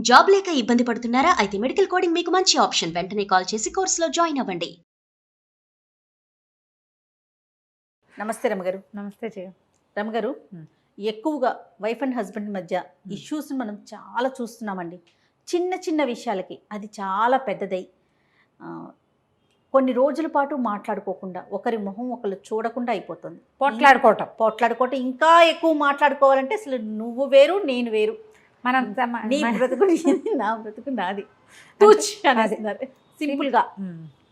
Job లేక ఇబ్బంది పడుతున్నారా? అయితే మెడికల్ కోడింగ్ మీకు మంచి ఆప్షన్. వెంటనే కాల్ చేసి కోర్సులో జాయిన్ అవ్వండి. నమస్తే రమగారు. నమస్తే జయ. రమగారు, ఎక్కువగా వైఫ్ అండ్ హస్బెండ్ మధ్య ఇష్యూస్ని మనం చాలా చూస్తున్నామండి. చిన్న చిన్న విషయాలకి అది చాలా పెద్దదై కొన్ని రోజుల పాటు మాట్లాడుకోకుండా, ఒకరి మొహం ఒకరు చూడకుండా అయిపోతుంది. పోట్లాడుకోవటం ఇంకా ఎక్కువ మాట్లాడుకోవాలంటే అసలు నువ్వు వేరు నేను వేరు, మనం నీ బ్రతుకు నా బ్రతుకు నాది సింపుల్గా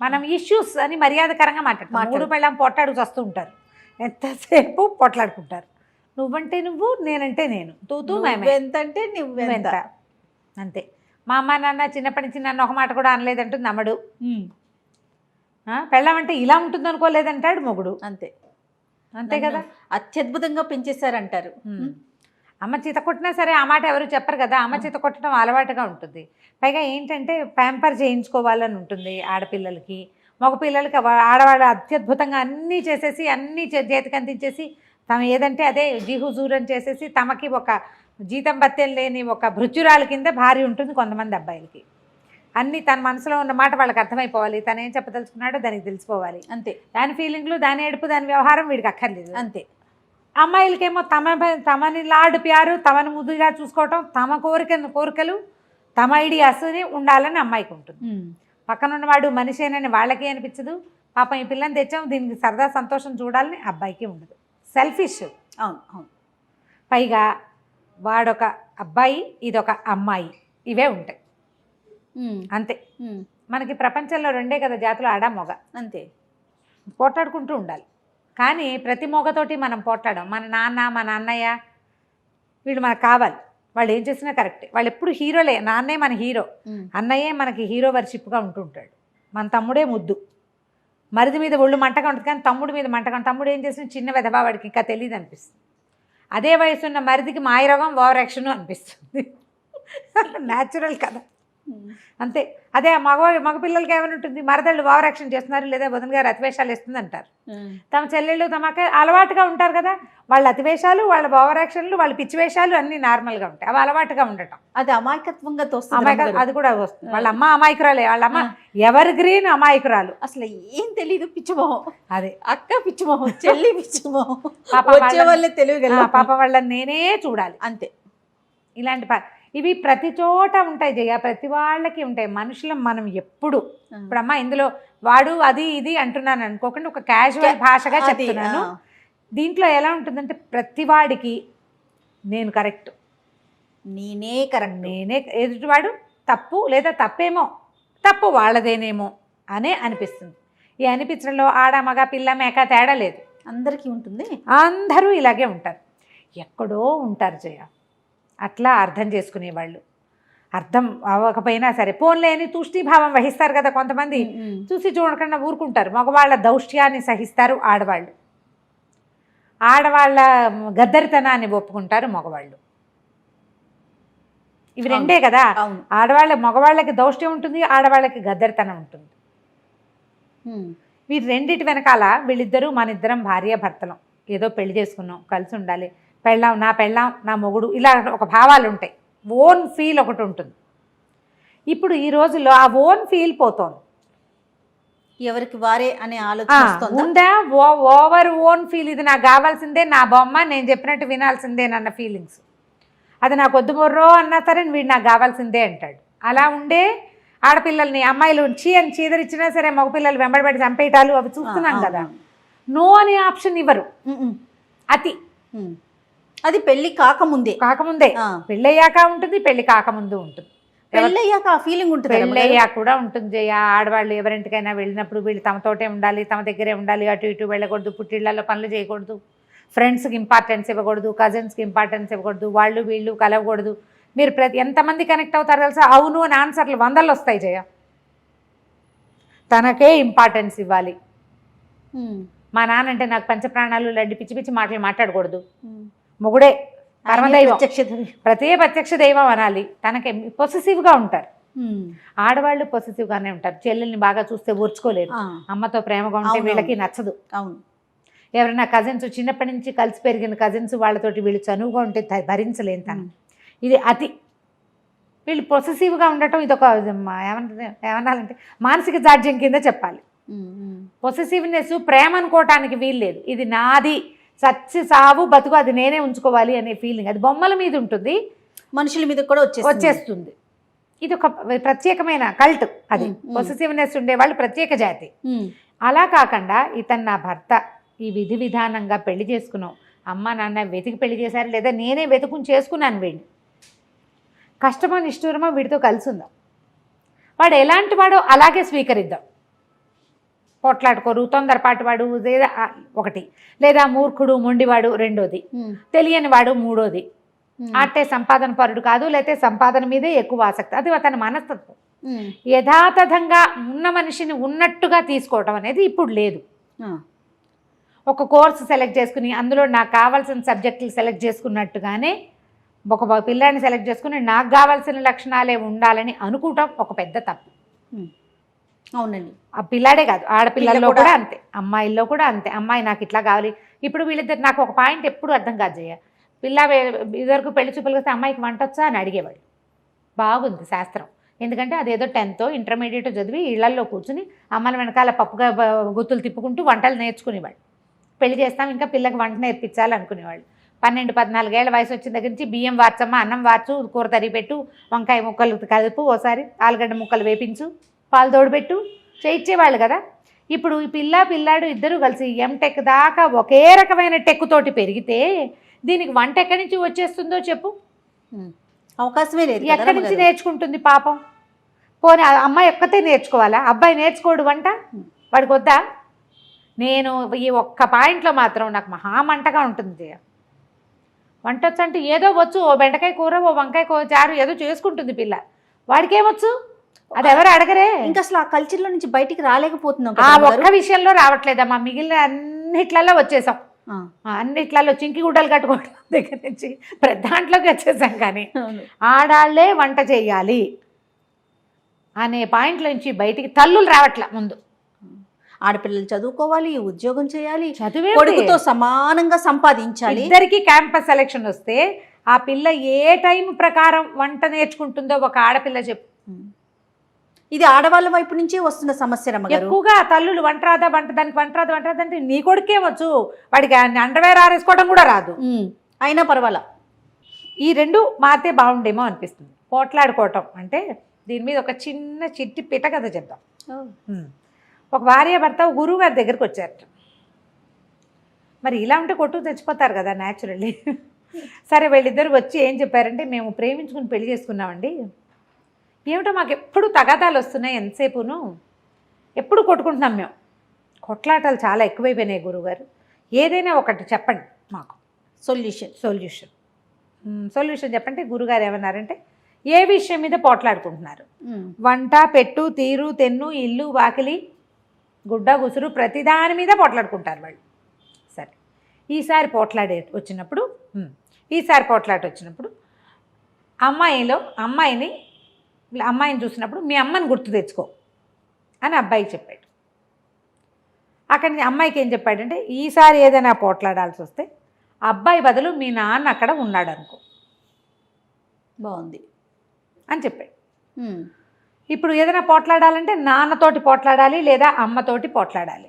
మనం ఇష్యూస్ అని మర్యాదకరంగా మాట్లాడతాం. మూడు పెళ్ళాం పొట్టాడుకు వస్తూ ఉంటారు, ఎంతసేపు పొట్లాడుకుంటారు. నువ్వంటే నువ్వు, నేనంటే నేను, తూతూ ఎంతంటే నువ్వెంత, అంతే. మా అమ్మ నాన్న చిన్నప్పటి నుంచి నన్ను ఒక మాట కూడా అనలేదంటుంది నమ్మడు. పెళ్ళామంటే ఇలా ఉంటుంది అనుకోలేదంటాడు మొగుడు. అంతే అంతే కదా. అత్యద్భుతంగా పెంచేశారంటారు. అమ్మ చేత కొట్టినా సరే ఆ మాట ఎవరు చెప్పరు కదా. అమ్మ చేత కొట్టడం అలవాటుగా ఉంటుంది. పైగా ఏంటంటే ప్యాంపర్ చేయించుకోవాలని ఉంటుంది ఆడపిల్లలకి. మగపిల్లలకి ఆడవాళ్ళు అత్యద్భుతంగా అన్నీ చేసేసి అన్నీ చేతికి అందించేసి తమ ఏదంటే అదే జీహుజూరం చేసేసి తమకి ఒక జీతం బత్తెం లేని ఒక భృత్యురాల కింద భార్య ఉంటుంది కొంతమంది అబ్బాయిలకి. అన్నీ తన మనసులో ఉన్న మాట వాళ్ళకి అర్థమైపోవాలి. తను ఏం చెప్పదలుచుకున్నాడో దానికి తెలిసిపోవాలి. అంతే. దాని ఫీలింగ్లు, దాని ఏడుపు, దాని వ్యవహారం వీడికి అక్కర్లేదు. అంతే. అమ్మాయిలకేమో తమని లాడు ప్యారు, తమను ముద్దుగా చూసుకోవటం, తమ కోరికలు తమ ఐడియాస్ని ఉండాలని అమ్మాయికి ఉంటుంది. పక్కనున్నవాడు మనిషేనని వాళ్ళకి అనిపించదు. పాపం ఈ పిల్లని తెచ్చాం దీనికి సరదా సంతోషం చూడాలని అబ్బాయికి ఉండదు. సెల్ఫిష్. అవును అవును. పైగా వాడొక అబ్బాయి, ఇదొక అమ్మాయి, ఇవే ఉంటాయి. అంతే. మనకి ప్రపంచంలో రెండే కదా జాతులు, ఆడ మొగ. అంతే. పోట్లాడుకుంటూ ఉండాలి. కానీ ప్రతి మొగతోటి మనం పోట్లాడాం. మన నాన్న, మన అన్నయ్య వీళ్ళు మనకు కావాలి. వాళ్ళు ఏం చేసినా కరెక్టే. వాళ్ళు ఎప్పుడు హీరోలే. నాన్నే మన హీరో, అన్నయ్యే మనకి హీరో వర్షిప్గా ఉంటుంటాడు. మన తమ్ముడే ముద్దు. మరిది మీద ఒళ్ళు మంటగా ఉంటుంది కానీ తమ్ముడి మీద మంటగా. తమ్ముడు ఏం చేసినా చిన్న వెధవా, వాడికి ఇంకా తెలియదు అనిపిస్తుంది. అదే వయసున్న మరిదికి మాయరోగం, ఓవర్ యాక్షన్ అనిపిస్తుంది. న్యాచురల్ కదా. అంతే. అదే మగపిల్లలకి ఏమైనా ఉంటుంది, మరదళ్ళు ఓవర్ యాక్షన్ చేస్తున్నారు లేదా బుధన్ గారు అతివేషాలు ఇస్తుంది అంటారు. తమ చెల్లెళ్ళు తమకి అలవాటుగా ఉంటారు కదా. వాళ్ళ అతివేషాలు, వాళ్ళ ఓవర్ యాక్షన్లు, వాళ్ళ పిచ్చివేషాలు అన్నీ నార్మల్గా ఉంటాయి. అవి అలవాటుగా ఉండటం, అది అమాయకత్వంగా అది కూడా వస్తుంది. వాళ్ళ అమ్మ అమాయకురాలే. వాళ్ళ అమ్మ ఎవర్ గ్రీన్ అమాయకురాలు. అసలు ఏం తెలీదు, పిచ్చిమోహం. అదే అక్క పిచ్చిమోహం, చెల్లి పిచ్చిమోహం. పాప వాళ్ళని నేనే చూడాలి. అంతే. ఇలాంటి ఇవి ప్రతి చోట ఉంటాయి జయ, ప్రతి వాళ్ళకి ఉంటాయి. మనుషులం మనం ఎప్పుడు. ఇప్పుడు అమ్మ ఇందులో వాడు అది ఇది అంటున్నాను అనుకోకుండా ఒక క్యాజువల్ భాషగా చెప్తున్నాను. దీంట్లో ఎలా ఉంటుందంటే ప్రతివాడికి నేను కరెక్ట్, నేనే కరెక్ట్, నేనే ఎదుటివాడు తప్పు లేదా తప్పేమో, తప్పు వాళ్ళదేనేమో అనే అనిపిస్తుంది. ఈ అనిపించడంలో ఆడ మగ పిల్ల మేక తేడా లేదు, అందరికీ ఉంటుంది. అందరూ ఇలాగే ఉంటారు. ఎక్కడో ఉంటారు జయ అట్లా అర్థం చేసుకునేవాళ్ళు. అర్థం అవ్వకపోయినా సరే పోన్లే అని తూష్టీభావం వహిస్తారు కదా కొంతమంది. చూసి చూడకుండా ఊరుకుంటారు. మగవాళ్ళ దౌష్ట్యాన్ని సహిస్తారు ఆడవాళ్ళు. ఆడవాళ్ళ గద్దరితనాన్ని ఒప్పుకుంటారు మగవాళ్ళు. ఇవి రెండే కదా. మగవాళ్ళకి దౌష్ట్యం ఉంటుంది, ఆడవాళ్ళకి గద్దరితనం ఉంటుంది. వీరి రెండిటి వెనకాల వీళ్ళిద్దరూ మనిద్దరం భార్య భర్తలం, ఏదో పెళ్లి చేసుకున్నాం, కలిసి ఉండాలి, నా పెళ్ళాం నా మొగుడు, ఇలా ఒక భావాలు ఉంటాయి. ఓన్ ఫీల్ ఒకటి ఉంటుంది. ఇప్పుడు ఈ రోజుల్లో ఆ ఓన్ ఫీల్ పోతోంది. ఎవరికి వారే అనే ఆలోచన ఉందా? Over own feel. ఇది నాకు కావాల్సిందే, నా బొమ్మ, నేను చెప్పినట్టు వినాల్సిందేనన్న ఫీలింగ్స్. అది నాకు వద్దు మొర్రో అన్నా సరే వీడు నాకు కావాల్సిందే అంటాడు. అలా ఉండే ఆడపిల్లల్ని అమ్మాయిలు అని చీదరిచ్చినా సరే మగపిల్లలు వెంబడబడి చంపేయటాలు అవి చూస్తున్నాం కదా. నో అనే ఆప్షన్ ఇవ్వరు. అతి. అది పెళ్లి కాకముందే పెళ్ళయ్యాక ఉంటుంది, పెళ్లి కాకముందు ఉంటుంది. పెళ్ళయ్యాక ఆ ఫీలింగ్ ఉంటుంది, పెళ్ళయ్యాక కూడా ఉంటుంది. ఆడవాళ్ళు ఎవరింటికైనా వెళ్ళినప్పుడు వీళ్ళు తమతోటే ఉండాలి, తమ దగ్గరే ఉండాలి, అటు ఇటు వెళ్ళకూడదు, పుట్టిళ్లలో పనులు చేయకూడదు, ఫ్రెండ్స్కి ఇంపార్టెన్స్ ఇవ్వకూడదు, కజిన్స్కి ఇంపార్టెన్స్ ఇవ్వకూడదు, వాళ్ళు వీళ్ళు కలవకూడదు. మీరు ఎంతమంది కనెక్ట్ అవుతారో తెలుసా? అవును అని ఆన్సర్లు 100 వస్తాయి జయ. తనకే ఇంపార్టెన్స్ ఇవ్వాలి. మా నాన్న అంటే నాకు పంచప్రాణాలు లడ్డి పిచ్చి పిచ్చి మాటలు మాట్లాడకూడదు. మొగుడే పరమదైవం, ప్రత్యక్ష దైవం అనాలి. తనకి పొసెసివ్గా ఉంటారు. ఆడవాళ్ళు పొసెసివ్గానే ఉంటారు. చెల్లెల్ని బాగా చూస్తే ఓర్చుకోలేరు, అమ్మతో ప్రేమగా ఉంటే వీళ్ళకి నచ్చదు. అవును. ఎవరైనా కజిన్స్, చిన్నప్పటి నుంచి కలిసి పెరిగిన కజిన్స్ వాళ్ళతోటి వీళ్ళు చనువుగా ఉంటే భరించలేని తను. ఇది అతి. వీళ్ళు పొసెసివ్గా ఉండటం ఇదొక ఏమన్నాలంటే మానసిక జాడ్యం కింద చెప్పాలి. పొసెసివ్నెస్ ప్రేమ అనుకోవటానికి వీలు లేదు. ఇది నాది, సచ్చి సావు బతుకు అది నేనే ఉంచుకోవాలి అనే ఫీలింగ్. అది బొమ్మల మీద ఉంటుంది, మనుషుల మీద కూడా వచ్చేస్తుంది. ఇది ఒక ప్రత్యేకమైన కల్ట్. అది పొసెసివ్నెస్ ఉండేవాళ్ళు ప్రత్యేక జాతి. అలా కాకుండా ఇతను నా భర్త, ఈ విధి విధానంగా పెళ్లి చేసుకున్నాం, అమ్మ నాన్న వెతికి పెళ్లి చేశారు, లేదా నేనే వెతుకుని చేసుకున్నాను వీడిని, కష్టమో నిష్ఠూరమో వీడితో కలిసి ఉందాం, వాడు ఎలాంటి వాడో అలాగే స్వీకరిద్దాం. పోట్లాడుకోరు, తొందరపాటు వాడు లేదా ఒకటి, లేదా మూర్ఖుడు మొండివాడు రెండోది, తెలియని వాడు మూడోది, ఆటే సంపాదన పరుడు కాదు, లేకపోతే సంపాదన మీదే ఎక్కువ ఆసక్తి, అది అతని మనస్తత్వం. యథాతథంగా ఉన్న మనిషిని ఉన్నట్టుగా తీసుకోవటం అనేది ఇప్పుడు లేదు. ఒక కోర్సు సెలెక్ట్ చేసుకుని అందులో నాకు కావాల్సిన సబ్జెక్టులు సెలెక్ట్ చేసుకున్నట్టుగానే ఒక పిల్లాడిని సెలెక్ట్ చేసుకుని నాకు కావాల్సిన లక్షణాలే ఉండాలని అనుకోవటం ఒక పెద్ద తప్పు. అవునండి. ఆ పిల్లాడే కాదు, ఆడపిల్లల్లో కూడా అంతే, అమ్మాయిల్లో కూడా అంతే. అమ్మాయి నాకు ఇట్లా కావాలి. ఇప్పుడు వీళ్ళిద్దరు నాకు ఒక పాయింట్ ఎప్పుడు అర్థం కాదు జయ, పిల్ల ఇదివరకు పెళ్లి చూపులు వస్తే అమ్మాయికి వంట వచ్చా అని అడిగేవాళ్ళు. బాగుంది శాస్త్రం, ఎందుకంటే అదేదో 10th ఇంటర్మీడియట్ చదివి ఇళ్లల్లో కూర్చుని అమ్మల వెనకాల పప్పుగా గుత్తులు తిప్పుకుంటూ వంటలు నేర్చుకునేవాళ్ళు. పెళ్లి చేస్తాం ఇంకా పిల్లకి వంట నేర్పించాలి అనుకునేవాళ్ళు. 12-14 ఏళ్ల వయసు వచ్చిన దగ్గర నుంచి బియ్యం వార్చమ్మా, అన్నం వార్చు, కూర తరిగి పెట్టు, వంకాయ ముక్కలు కలుపు, ఓసారి ఆలుగడ్డ ముక్కలు వేపించు, పాలు తోడుపెట్టు చేయించేవాళ్ళు కదా. ఇప్పుడు ఈ పిల్లాడు ఇద్దరు కలిసి ఎంటెక్ దాకా ఒకే రకమైన టెక్ తోటి పెరిగితే దీనికి వంట ఎక్కడి నుంచి వచ్చేస్తుందో చెప్పు, అవకాశమే లేదు. ఎక్కడి నుంచి నేర్చుకుంటుంది పాపం? పోనీ అమ్మాయి ఒక్కతే నేర్చుకోవాలా, అబ్బాయి నేర్చుకోడు వంట? వాడికి వద్దా? నేను ఈ ఒక్క పాయింట్లో మాత్రం నాకు మహామంటగా ఉంటుంది. వంట వచ్చు అంటే ఏదో వచ్చు, ఓ బెండకాయ కూర, ఓ వంకాయ చారు ఏదో చేసుకుంటుంది పిల్ల, వాడికేమొచ్చు? అది ఎవరు అడగరే. ఇంకా అసలు ఆ కల్చర్లో నుంచి బయటికి రాలేకపోతున్నాం. ఆ ఒక్క విషయంలో రావట్లేదమ్మా, మిగిలిన అన్నిట్లలో వచ్చేసాం. అన్నిట్లలో చింకి గుడ్డలు కట్టుకోవడం దగ్గర నుంచి దాంట్లోకి వచ్చేసాం. కానీ ఆడాళ్లే వంట చేయాలి అనే పాయింట్లో నుంచి బయటికి తల్లులు రావట్లే. ముందు ఆడపిల్లలు చదువుకోవాలి, ఉద్యోగం చేయాలి, చదివే కొడుకుతో సమానంగా సంపాదించాలి. ఇద్దరికి క్యాంపస్ సెలక్షన్ వస్తే ఆ పిల్ల ఏ టైం ప్రకారం వంట నేర్చుకుంటుందో ఒక ఆడపిల్ల చెప్పు. ఇది ఆడవాళ్ళ వైపు నుంచే వస్తున్న సమస్య రమ్మగారు. ఎక్కువగా తల్లులు వంట రాదా, దానికి వంట రాదు అంటే నీ కొడుకేమొచ్చు, వాడికి అండర్వేర్ ఆరేసుకోవడం కూడా రాదు, అయినా పర్వాలా. ఈ రెండు మారితే బాగుండేమో అనిపిస్తుంది. పోట్లాడుకోవటం అంటే దీని మీద ఒక చిన్న చిట్టి పిట కథ చెప్దాం. ఒక భార్య భర్త గురువు గారి దగ్గరికి వచ్చారట. మరి ఇలా ఉంటే కొట్టు తెచ్చిపోతారు కదా న్యాచురల్లీ. సరే వీళ్ళిద్దరు వచ్చి ఏం చెప్పారంటే, మేము ప్రేమించుకుని పెళ్లి చేసుకున్నామండి, ఏమిటో మాకు ఎప్పుడు తగాదాలు వస్తున్నాయి, ఎంతసేపును ఎప్పుడు కొట్టుకుంటున్నాం మేము, కొట్లాటలు చాలా ఎక్కువైపోయినాయి గురువుగారు, ఏదైనా ఒకటి చెప్పండి మాకు సొల్యూషన్ చెప్పంటే గురుగారు ఏమన్నారంటే, ఏ విషయం మీద పోట్లాడుకుంటున్నారు? వంట పెట్టు తీరు తెన్ను ఇల్లు వాకిలి గుడ్డ గుసురు ప్రతిదాని మీద పోట్లాడుకుంటారు వాళ్ళు. సరే ఈసారి పోట్లాట వచ్చినప్పుడు అమ్మాయిని చూసినప్పుడు మీ అమ్మని గుర్తు తెచ్చుకో అని అబ్బాయికి చెప్పాడు. అక్కడి నుంచి అమ్మాయికి ఏం చెప్పాడంటే, ఈసారి ఏదైనా పోట్లాడాల్సి వస్తే అబ్బాయి బదులు మీ నాన్న అక్కడ ఉన్నాడు అనుకో, బాగుంది అని చెప్పాడు. ఇప్పుడు ఏదైనా పోట్లాడాలంటే నాన్నతోటి పోట్లాడాలి లేదా అమ్మతోటి పోట్లాడాలి.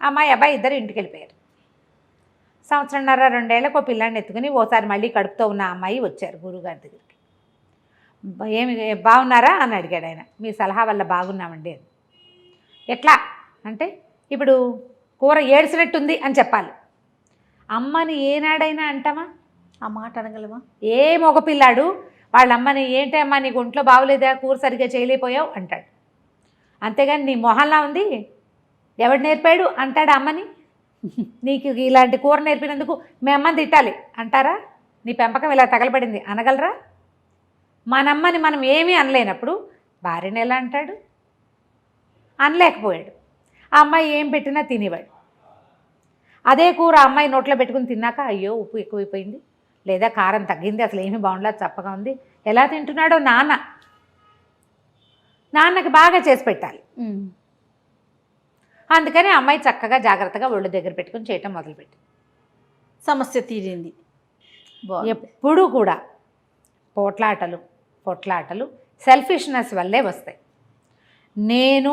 అమ్మాయి అబ్బాయి ఇద్దరు ఇంటికి వెళ్ళిపోయారు. 1.5-2 ఏళ్ళకు పిల్లాన్ని ఎత్తుకుని ఓసారి మళ్ళీ కడుపుతో ఉన్న అమ్మాయి వచ్చారు గురువుగారి దగ్గరికి. ఏమి బాగున్నారా అని అడిగాడు ఆయన. మీ సలహా వల్ల బాగున్నామండి అని. ఎట్లా అంటే, ఇప్పుడు కూర ఏడ్చినట్టుంది అని చెప్పాలి. అమ్మని ఏనాడైనా అంటామా? ఆ మాట అనగలమా? ఏ మగపిల్లాడు వాళ్ళ అమ్మని ఏంటి అమ్మా నీకు ఒంట్లో బాగోలేదా, కూర సరిగ్గా చేయలేకపోయావు అంటాడు. అంతేగాని నీ మొహంలా ఉంది ఎవడు నేర్పాడు అంటాడు అమ్మని. నీకు ఇలాంటి కూర నేర్పినందుకు మీ అమ్మని తిట్టాలి అంటారా? నీ పెంపకం ఇలా తగలబడింది అనగలరా? మనమ్మని మనం ఏమీ అనలేనప్పుడు భార్యని ఎలా అంటాడు? అనలేకపోయాడు. ఆ అమ్మాయి ఏం పెట్టినా తినేవాడు. అదే కూర అమ్మాయి నోట్లో పెట్టుకుని తిన్నాక అయ్యో ఉప్పు ఎక్కువైపోయింది, లేదా కారం తగ్గింది, అసలు ఏమీ బాగుండలేదు, చప్పగా ఉంది, ఎలా తింటున్నాడో నాన్నకి బాగా చేసి పెట్టాలి. అందుకని అమ్మాయి చక్కగా జాగ్రత్తగా ఒళ్ళు దగ్గర పెట్టుకుని చేయటం మొదలుపెట్టి సమస్య తీరింది. ఎప్పుడూ కూడా పోట్లాటలు కొట్లాటలు సెల్ఫిష్నెస్ వల్లే వస్తాయి. నేను,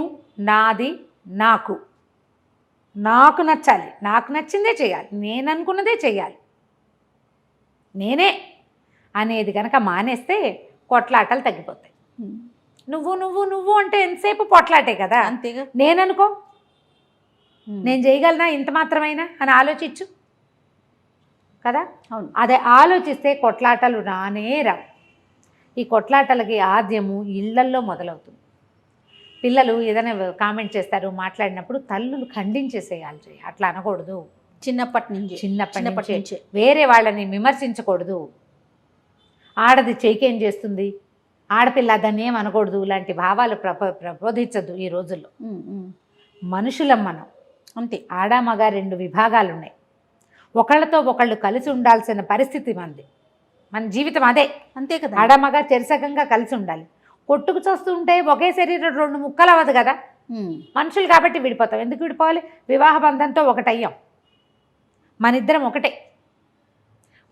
నాది, నాకు నచ్చాలి, నాకు నచ్చిందే చేయాలి, నేను అనుకున్నదే చేయాలి, నేనే అనేది కనుక మానేస్తే కొట్లాటలు తగ్గిపోతాయి. నువ్వు అంటే ఎంతసేపు పొట్లాటే కదా. అంతేగా. నేననుకో, నేను చేయగలనా ఇంత మాత్రమైనా అని ఆలోచించు కదా. అవును. అదే ఆలోచిస్తే కొట్లాటలు రానే రావు. ఈ కొట్లాటలకి ఆద్యము ఇళ్లల్లో మొదలవుతుంది. పిల్లలు ఏదైనా కామెంట్ చేస్తారు, మాట్లాడినప్పుడు తల్లులు ఖండించేసేయాలి. అట్లా అనకూడదు. చిన్నప్పటి నుంచి వేరే వాళ్ళని విమర్శించకూడదు. ఆడది చేకేం చేస్తుంది, ఆడపిల్ల దాన్ని ఏం అనకూడదు, ఇలాంటి భావాలు ప్రబోధించద్దు ఈ రోజుల్లో. మనుషులం మనం, అంతే. ఆడ మగ 2 విభాగాలు ఉన్నాయి. ఒకళ్ళతో ఒకళ్ళు కలిసి ఉండాల్సిన పరిస్థితి మనది. మన జీవితం అదే. అంతే కదా. ఆడ మగ చెరిసగంగా కలిసి ఉండాలి. కొట్టుకు చూస్తుంటే ఒకే శరీరం 2 ముక్కలు అవ్వదు కదా. మనుషులు కాబట్టి విడిపోతాం. ఎందుకు విడిపోవాలి? వివాహ బంధంతో ఒకటయ్యాం. మనిద్దరం ఒకటే.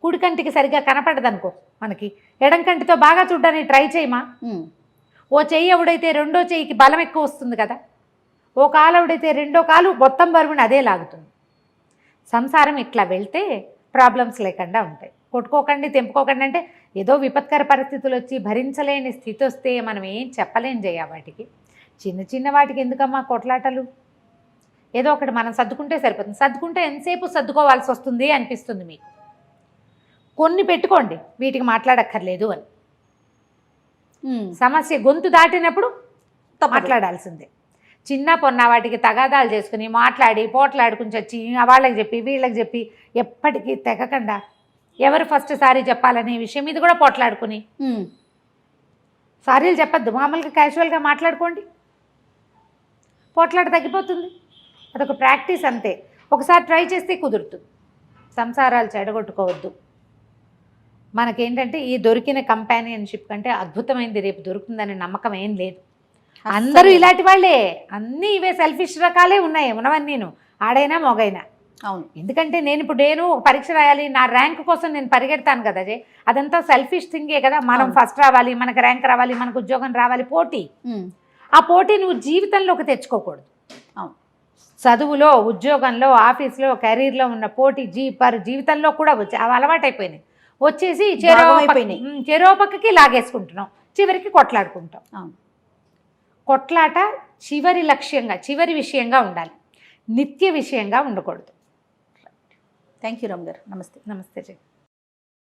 కుడి కంటికి సరిగ్గా కనపడదనుకో, మనకి ఎడం కంటితో బాగా చూడడానికి ట్రై చేయమా. ఓ చెయ్యి ఎవడైతే రెండో చెయ్యికి బలం ఎక్కువ వస్తుంది కదా. ఓ కాలు ఎవడైతే రెండో కాలు మొత్తం బరువుని అదే లాగుతుంది. సంసారం ఇట్లా వెళ్తే ప్రాబ్లమ్స్ లేకుండా ఉంటాయి. కొట్టుకోకండి, తెంపుకోకండి అంటే ఏదో విపత్కర పరిస్థితులు వచ్చి భరించలేని స్థితి వస్తే మనం ఏం చెప్పలేం చేయ. వాటికి చిన్న చిన్న వాటికి ఎందుకమ్మా కొట్లాటలు? ఏదో ఒకటి మనం సర్దుకుంటే సరిపోతుంది. సర్దుకుంటే ఎంతసేపు సర్దుకోవాల్సి వస్తుంది అనిపిస్తుంది మీకు. కొన్ని పెట్టుకోండి, వీటికి మాట్లాడక్కర్లేదు అని. సమస్య గొంతు దాటినప్పుడు మాట్లాడాల్సిందే. చిన్న పొన్న వాటికి తగాదాలు చేసుకుని మాట్లాడి పోట్లాడుకుని చచ్చి వాళ్ళకి చెప్పి వీళ్ళకి చెప్పి ఎప్పటికీ తెగకుండా ఎవరు ఫస్ట్ సారీ చెప్పాలనే విషయం మీద కూడా పోట్లాడుకుని సారీలు చెప్పద్దు, మామూలుగా క్యాజువల్గా మాట్లాడుకోండి, పోట్లాట తగ్గిపోతుంది. అదొక ప్రాక్టీస్ అంతే. ఒకసారి ట్రై చేస్తే కుదురుతుంది. సంసారాలు చెడగొట్టుకోవద్దు. మనకేంటంటే ఈ దొరికిన కంపానియన్షిప్ కంటే అద్భుతమైనది రేపు దొరుకుతుందనే నమ్మకం ఏం లేదు. అందరూ ఇలాంటి వాళ్ళే, అన్నీ ఇవే సెల్ఫిష్ రకాలే ఉన్నాయి ఉన్నవన్నీను, ఆడైనా మొగైనా. అవును. ఎందుకంటే నేను ఒక పరీక్ష రాయాలి, నా ర్యాంక్ కోసం నేను పరిగెడతాను కదా. అదంతా సెల్ఫిష్ థింగే కదా. మనం ఫస్ట్ రావాలి, మనకు ర్యాంక్ రావాలి, మనకు ఉద్యోగం రావాలి, పోటీ. ఆ పోటీ నువ్వు జీవితంలోకి తెచ్చుకోకూడదు. చదువులో, ఉద్యోగంలో, ఆఫీస్లో, కెరీర్లో ఉన్న పోటీ జీవితంలో కూడా వచ్చి అవి అలవాటైపోయినాయి. వచ్చేసి చెరో పక్కకి లాగేసుకుంటున్నాం, చివరికి కొట్లాడుకుంటాం. కొట్లాట చివరి లక్ష్యంగా, చివరి విషయంగా ఉండాలి, నిత్య విషయంగా ఉండకూడదు. థ్యాంక్ యూ రామ్ గారు. నమస్తే. నమస్తే.